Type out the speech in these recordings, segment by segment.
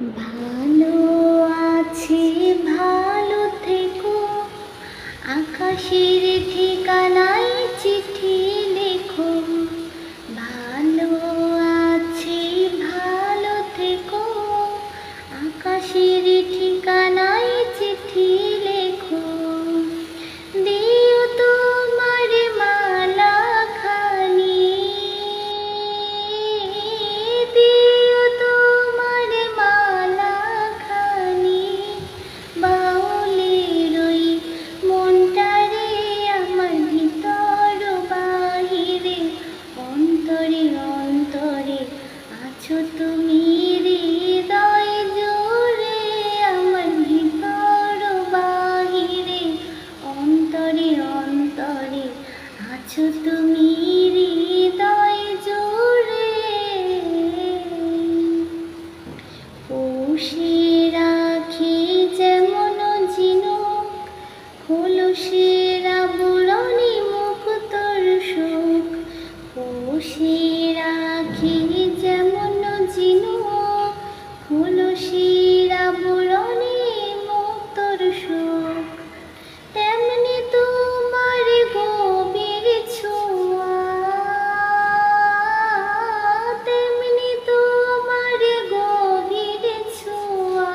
ভালো আছি ভালো থেকো, আকাশের ঠিকানায় চিঠি লেখো। ভালো আছি ভালো থেকো, আকাশের ঠিকানায় চিঠি লেখো। দিও তোমার মালা খানি, দিও তোমার মালা খানি, বাউলের ওই মনটারে আমার ভিতর বাহিরে, অন্তরে অন্তরে আছো তুমি হৃদয় জুড়ে, আমার ভিতর বাহিরে, অন্তরে অন্তরে আছো তুমি হৃদয় জুড়ে। পুষে রাখি যেমন ঝিনুক, খোলসের আবরণে মুক্তোর সুখ। পুষে রাখি যেমন ঝিনুক, খোলসের আবরণে মুক্তোর সুখ। তেমনি তোমার গভীর ছোঁয়া, তেমনি তোমার গভীর ছোঁয়া,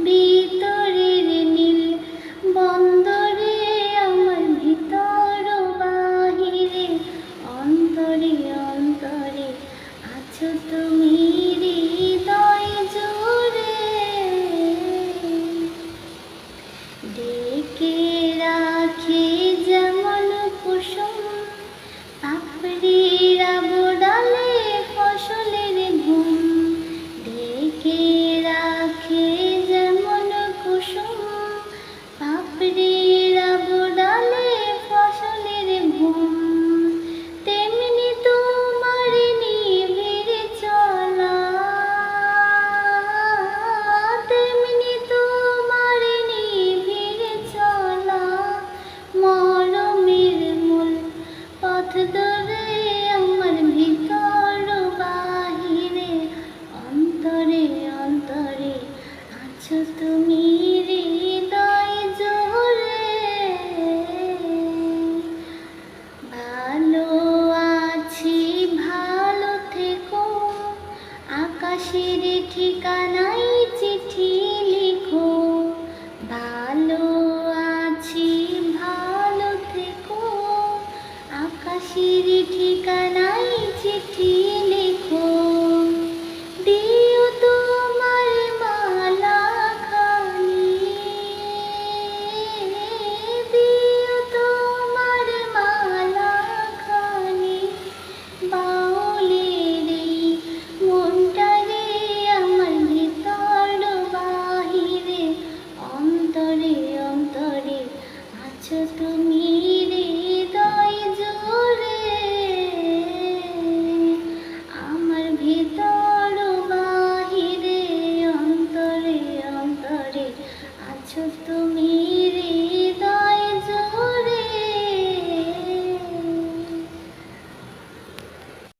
ভিতরের নীল বন্দরে আমার ভিতর বাহিরে, অন্তরে অন্তরে আছো তুমি হৃদয় জুড়ে। ডেকে রাখি যেমন কুসুম, পাপড়ির আবডালে ফসলের ঘুম। ডেকে রাখি যেমন কুসুম, পাপড়ির আবডালে ফসলের ঘুম। তেমনি তোমার নিবিড় চলা, তেমনি তোমার নিবিড় চলা, মরমের মূল পথ ধরে আমার ভিতর বাহিরে, অন্তরে অন্তরে আছো তুমি হৃদয় জুড়ে। ভালো আছি ভালো থেকো, আকাশের ঠিকানায় চিঠি